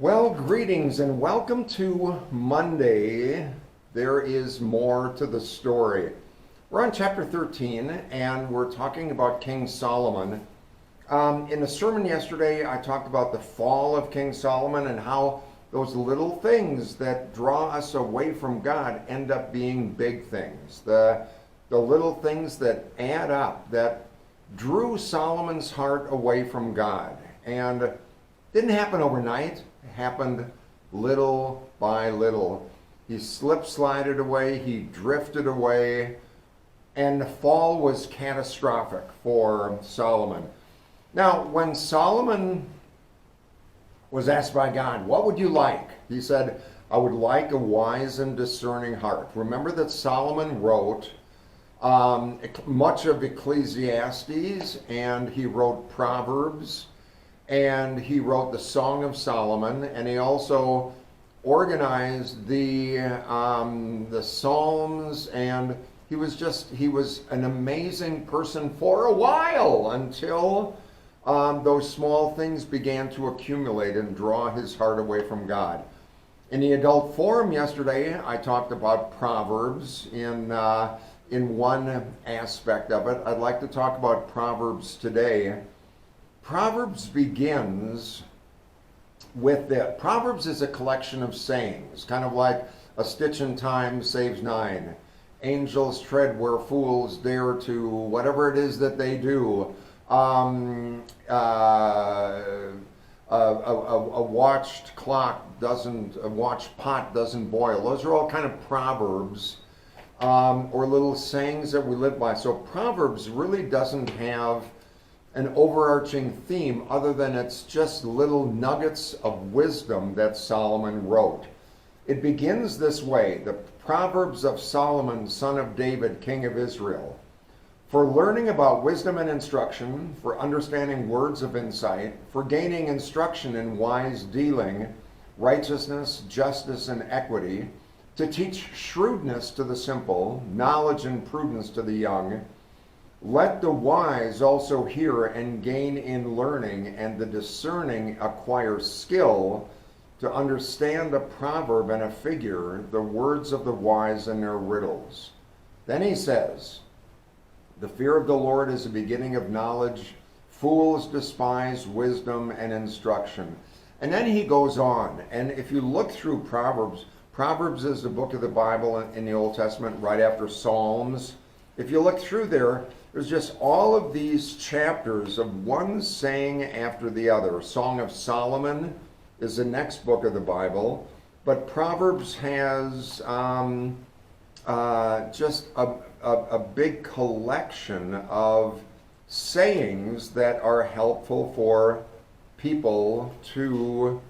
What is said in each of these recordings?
Well, greetings and welcome to Monday. There is more to the story. We're on chapter 13 and we're talking about King Solomon. In the sermon yesterday, I talked about the fall of King Solomon and how those little things that draw us away from God end up being big things. The little things that add up, that drew Solomon's heart away from God. And it didn't happen overnight. It happened little by little. He slip-slided away, he drifted away, and the fall was catastrophic for Solomon. Now, when Solomon was asked by God, what would you like? He said, I would like a wise and discerning heart. Remember that Solomon wrote much of Ecclesiastes, and he wrote Proverbs, and he wrote the Song of Solomon, and he also organized the Psalms, and he was an amazing person for a while until those small things began to accumulate and draw his heart away from God. In the adult forum yesterday, I talked about Proverbs in one aspect of it. I'd like to talk about Proverbs today. Proverbs begins with that. Proverbs is a collection of sayings, kind of like a stitch in time saves nine. Angels tread where fools dare to, whatever it is that they do. A watched pot doesn't boil. Those are all kind of proverbs or little sayings that we live by. So Proverbs really doesn't have an overarching theme other than it's just little nuggets of wisdom that Solomon wrote. It begins this way: the Proverbs of Solomon, son of David, king of Israel. For learning about wisdom and instruction, for understanding words of insight, for gaining instruction in wise dealing, righteousness, justice, and equity, to teach shrewdness to the simple, knowledge and prudence to the young. Let the wise also hear and gain in learning, and the discerning acquire skill to understand a proverb and a figure, the words of the wise and their riddles. Then he says, the fear of the Lord is the beginning of knowledge. Fools despise wisdom and instruction. And then he goes on, and if you look through Proverbs, Proverbs is the book of the Bible in the Old Testament right after Psalms. If you look through there's just all of these chapters of one saying after the other. Song of Solomon is the next book of the Bible, but Proverbs has just a big collection of sayings that are helpful for people to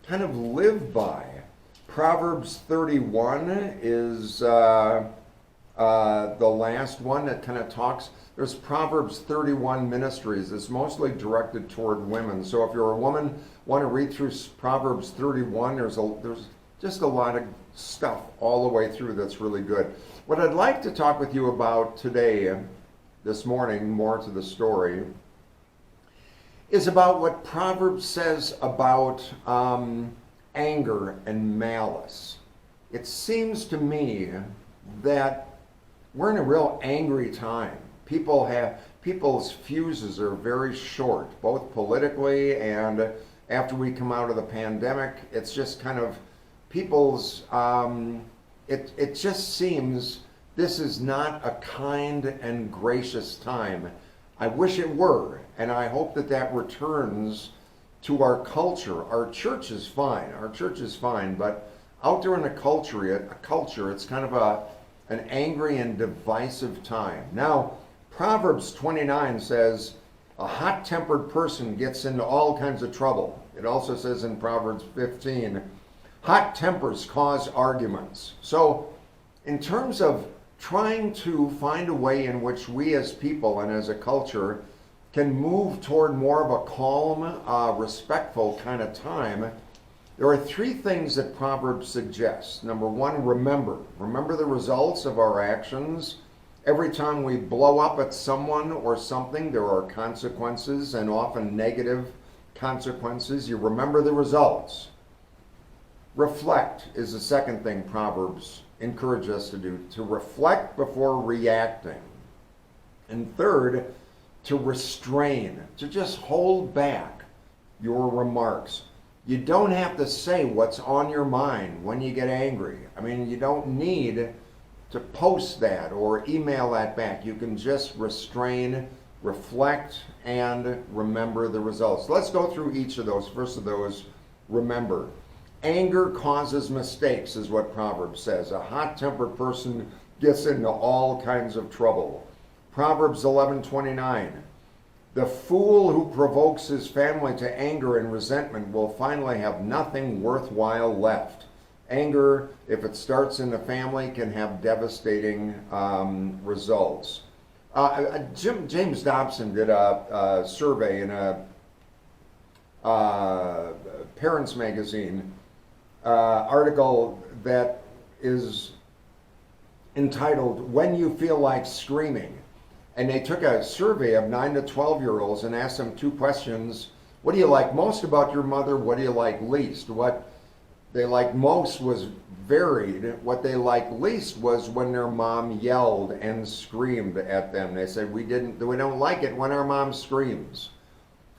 kind of live by. Proverbs 31 is the last one that kind of talks. There's Proverbs 31 ministries. It's mostly directed toward women. So if you're a woman, want to read through Proverbs 31, there's just a lot of stuff all the way through that's really good. What I'd like to talk with you about today, this morning, more to the story, is about what Proverbs says about anger and malice. It seems to me that we're in a real angry time. People's fuses are very short, both politically and after we come out of the pandemic. It's just kind of people's, it just seems this is not a kind and gracious time. I wish it were, and I hope that returns to our culture. Our church is fine, but out there in the culture, it's kind of an angry and divisive time. Now, Proverbs 29 says, a hot-tempered person gets into all kinds of trouble. It also says in Proverbs 15, hot tempers cause arguments. So, in terms of trying to find a way in which we as people and as a culture can move toward more of a calm, respectful kind of time, there are three things that Proverbs suggests. Number one, remember. Remember the results of our actions. Every time we blow up at someone or something, there are consequences, and often negative consequences. You remember the results. Reflect is the second thing Proverbs encourage us to do, to reflect before reacting. And third, to restrain, to just hold back your remarks. You don't have to say what's on your mind when you get angry. I mean, you don't need to post that or email that back. You can just restrain, reflect, and remember the results. Let's go through each of those. First of those, remember. Anger causes mistakes, is what Proverbs says. A hot-tempered person gets into all kinds of trouble. Proverbs 11:29. The fool who provokes his family to anger and resentment will finally have nothing worthwhile left. Anger, if it starts in the family, can have devastating results. James Dobson did a survey in a Parents Magazine article that is entitled, When You Feel Like Screaming. And they took a survey of 9 to 12-year-olds and asked them two questions. What do you like most about your mother? What do you like least? What they liked most was varied. What they liked least was when their mom yelled and screamed at them. They said, we don't like it when our mom screams.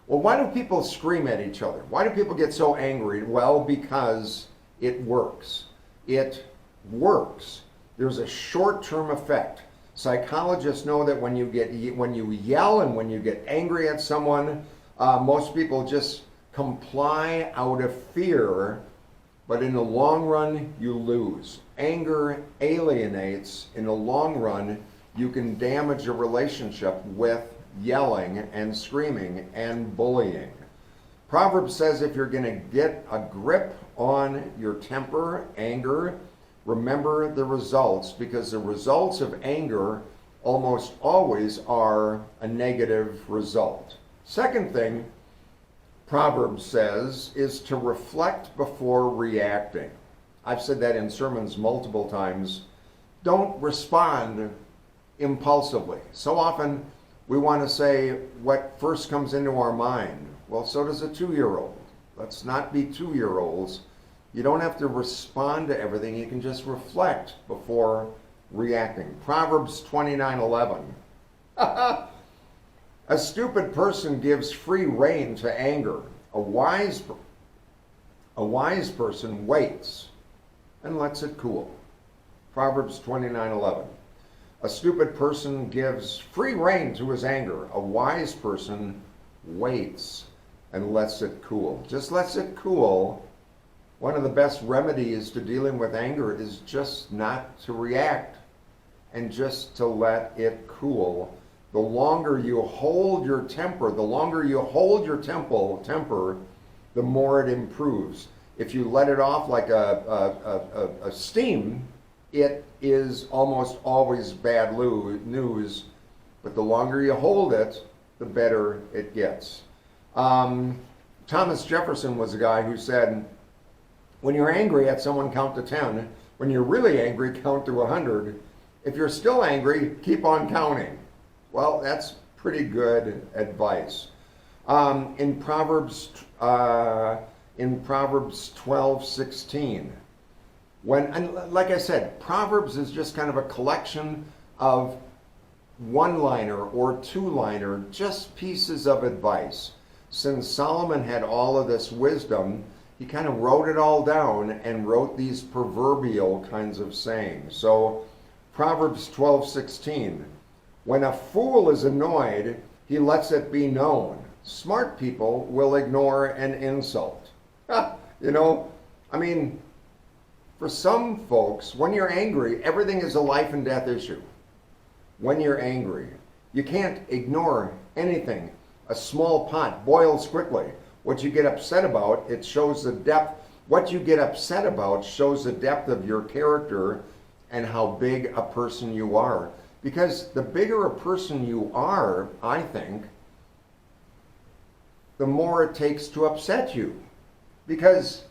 Well, why do people scream at each other? Why do people get so angry? Well, because it works. It works. There's a short-term effect. Psychologists know that when you yell and when you get angry at someone, most people just comply out of fear, but in the long run, you lose. Anger alienates. In the long run, you can damage a relationship with yelling and screaming and bullying. Proverbs says if you're going to get a grip on your temper, anger, remember the results, because the results of anger almost always are a negative result. Second thing Proverbs says is to reflect before reacting. I've said that in sermons multiple times. Don't respond impulsively. So often we want to say what first comes into our mind. Well, so does a 2-year-old. Let's not be 2-year-olds. You don't have to respond to everything. You can just reflect before reacting. Proverbs 29:11. A stupid person gives free rein to anger. A wise person waits and lets it cool. Proverbs 29:11. A stupid person gives free rein to his anger. A wise person waits and lets it cool. Just lets it cool. One of the best remedies to dealing with anger is just not to react and just to let it cool. The longer you hold your temper, the more it improves. If you let it off like a steam, it is almost always bad news. But the longer you hold it, the better it gets. Thomas Jefferson was a guy who said, when you're angry at someone, count to 10. When you're really angry, count to 100. If you're still angry, keep on counting. Well, that's pretty good advice. In Proverbs 12:16, like I said, Proverbs is just kind of a collection of one-liner or two-liner, just pieces of advice. Since Solomon had all of this wisdom, he kind of wrote it all down and wrote these proverbial kinds of sayings. So Proverbs 12:16, when a fool is annoyed, he lets it be known. Smart people will ignore an insult. For some folks, when you're angry, everything is a life and death issue. When you're angry, you can't ignore anything. A small pot boils quickly. What you get upset about, it shows the depth. What you get upset about shows the depth of your character and how big a person you are. Because the bigger a person you are, I think, the more it takes to upset you. Because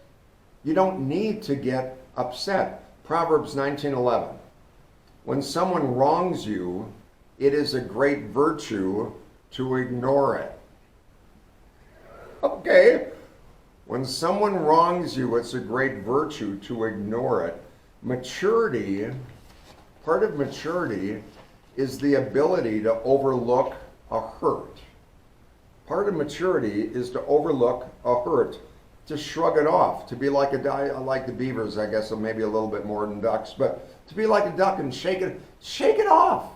you don't need to get upset. Proverbs 19:11. When someone wrongs you, it is a great virtue to ignore it. Okay, When someone wrongs you, it's a great virtue to ignore it. Maturity, part of maturity is the ability to overlook a hurt. Part of maturity is to overlook a hurt, to shrug it off, to be like like the beavers, I guess, maybe a little bit more than ducks, but to be like a duck and shake it off.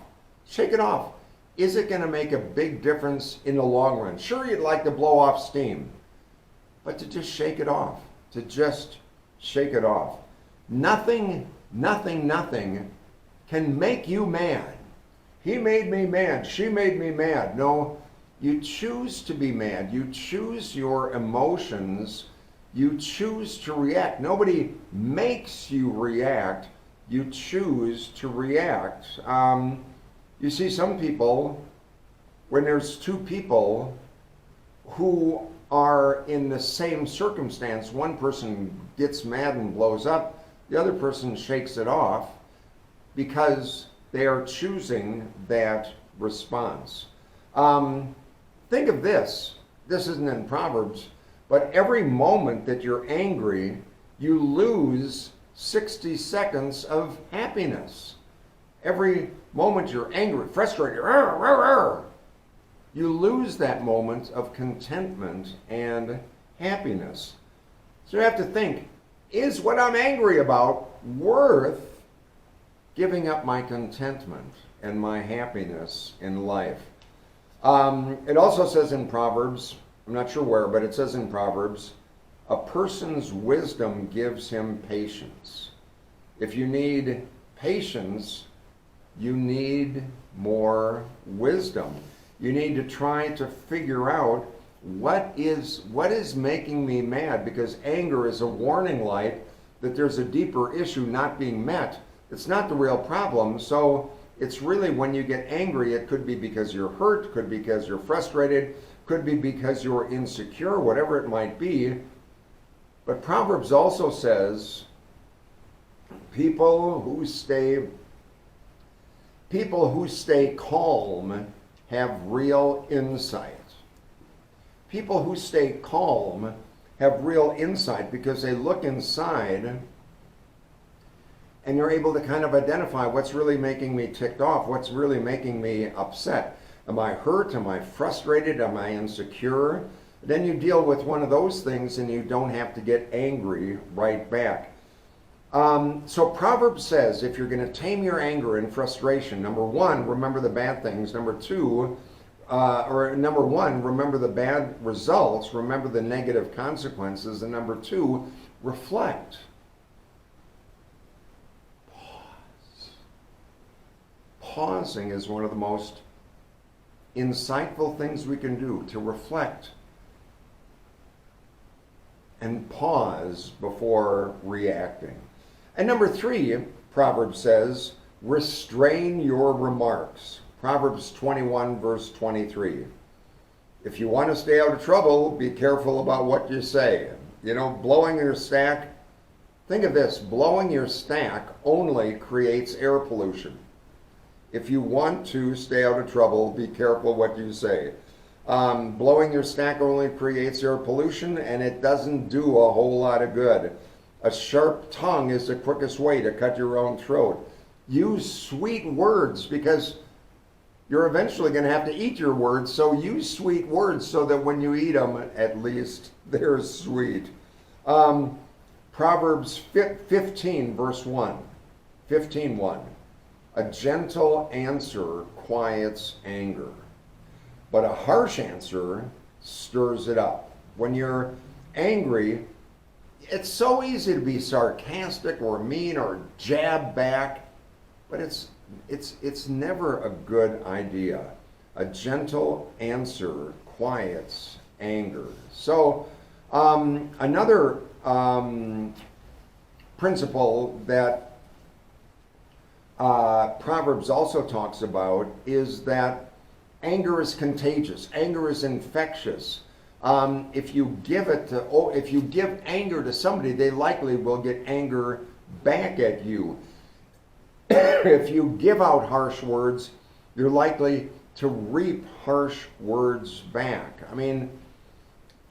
Shake it off. Is it going to make a big difference in the long run? Sure, you'd like to blow off steam, but to just shake it off, to just shake it off. Nothing can make you mad. He made me mad. She made me mad. No, you choose to be mad. You choose your emotions. You choose to react. Nobody makes you react. You choose to react. You see, some people, when there's two people who are in the same circumstance, one person gets mad and blows up, the other person shakes it off because they are choosing that response. Think of this. This isn't in Proverbs, but every moment that you're angry, you lose 60 seconds of happiness. Every moment you're angry, frustrated, you lose that moment of contentment and happiness. So you have to think, is what I'm angry about worth giving up my contentment and my happiness in life? It also says in Proverbs, I'm not sure where, but it says in Proverbs, a person's wisdom gives him patience. If you need patience, you need more wisdom. You need to try to figure out what is making me mad, because anger is a warning light that there's a deeper issue not being met. It's not the real problem. So it's really, when you get angry, it could be because you're hurt, could be because you're frustrated, could be because you're insecure, whatever it might be. But Proverbs also says people who stay calm have real insight. People who stay calm have real insight because they look inside and they're able to kind of identify what's really making me ticked off, what's really making me upset. Am I hurt? Am I frustrated? Am I insecure? Then you deal with one of those things and you don't have to get angry right back. So Proverbs says, if you're going to tame your anger and frustration, number one, remember the bad things. Number one, remember the bad results, remember the negative consequences. And number two, reflect. Pause. Pausing is one of the most insightful things we can do, to reflect and pause before reacting. And number three, Proverbs says, restrain your remarks. Proverbs 21, verse 23. If you want to stay out of trouble, be careful about what you say. You know, blowing your stack, think of this, blowing your stack only creates air pollution. If you want to stay out of trouble, be careful what you say. Blowing your stack only creates air pollution, and it doesn't do a whole lot of good. A sharp tongue is the quickest way to cut your own throat. Use sweet words, because you're eventually going to have to eat your words, so use sweet words so that when you eat them, at least they're sweet. Proverbs 15, verse 1. 15:1. A gentle answer quiets anger, but a harsh answer stirs it up. When you're angry, it's so easy to be sarcastic or mean or jab back, but it's never a good idea. A gentle answer quiets anger. So another principle that Proverbs also talks about is that anger is contagious. Anger is infectious. If you give anger to somebody, they likely will get anger back at you. If you give out harsh words, you're likely to reap harsh words back. I mean,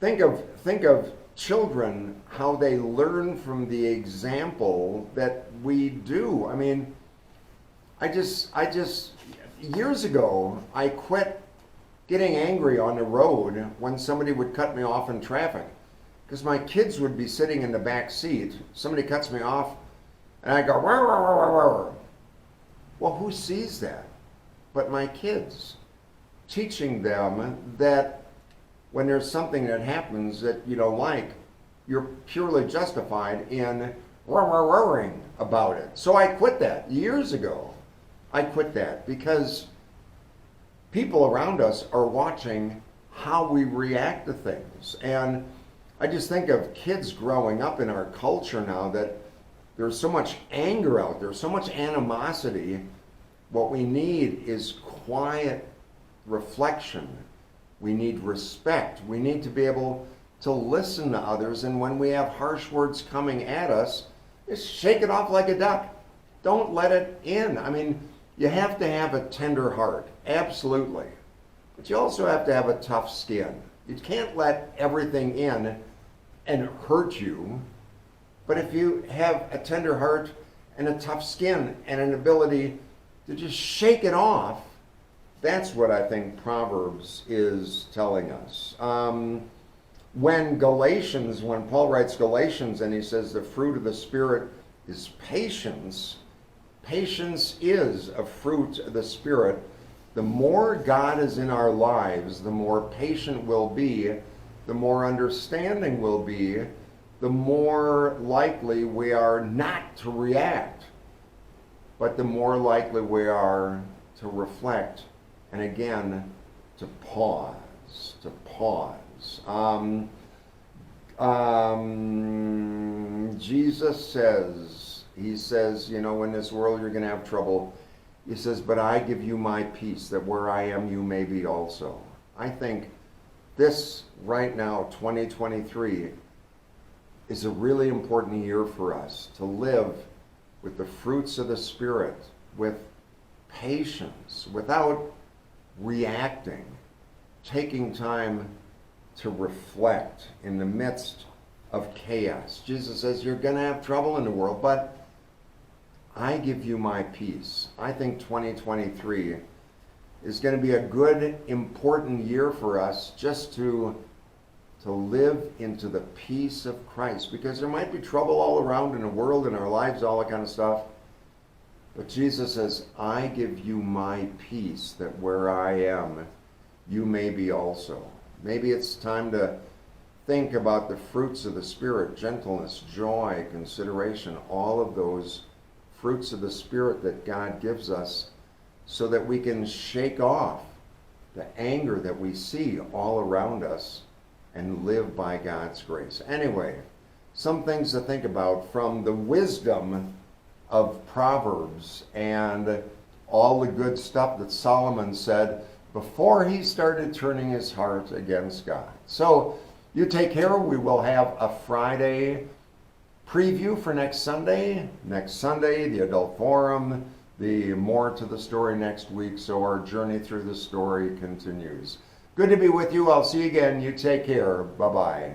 think of children, how they learn from the example that we do. I mean, I just, years ago, I quit getting angry on the road when somebody would cut me off in traffic. Because my kids would be sitting in the back seat, somebody cuts me off, and I go, "Wah, wah, wah, wah, wah." Well, who sees that but my kids? Teaching them that when there's something that happens that you don't like, you're purely justified in roaring about it. So I quit that years ago. I quit that because people around us are watching how we react to things. And I just think of kids growing up in our culture now that there's so much anger out there, so much animosity. What we need is quiet reflection. We need respect. We need to be able to listen to others. And when we have harsh words coming at us, just shake it off like a duck. Don't let it in. I mean, you have to have a tender heart, absolutely. But you also have to have a tough skin. You can't let everything in and hurt you. But if you have a tender heart and a tough skin and an ability to just shake it off, that's what I think Proverbs is telling us. When Paul writes Galatians and he says the fruit of the Spirit is patience, patience is a fruit of the Spirit. The more God is in our lives, the more patient we'll be, the more understanding we'll be, the more likely we are not to react, but the more likely we are to reflect and again to pause. Jesus says, he says, you know, in this world you're going to have trouble. He says, but I give you my peace, that where I am you may be also. I think this right now, 2023, is a really important year for us to live with the fruits of the Spirit, with patience, without reacting, taking time to reflect in the midst of chaos. Jesus says, you're going to have trouble in the world, but I give you my peace. I think 2023 is going to be a good, important year for us just to live into the peace of Christ, because there might be trouble all around in the world, in our lives, all that kind of stuff. But Jesus says, I give you my peace, that where I am, you may be also. Maybe it's time to think about the fruits of the Spirit, gentleness, joy, consideration, all of those fruits of the Spirit that God gives us, so that we can shake off the anger that we see all around us and live by God's grace. Anyway, some things to think about from the wisdom of Proverbs and all the good stuff that Solomon said before he started turning his heart against God. So you take care. We will have a Friday preview for next Sunday. Next Sunday, the Adult Forum, the more to the story next week. So our journey through the story continues. Good to be with you. I'll see you again. You take care. Bye-bye.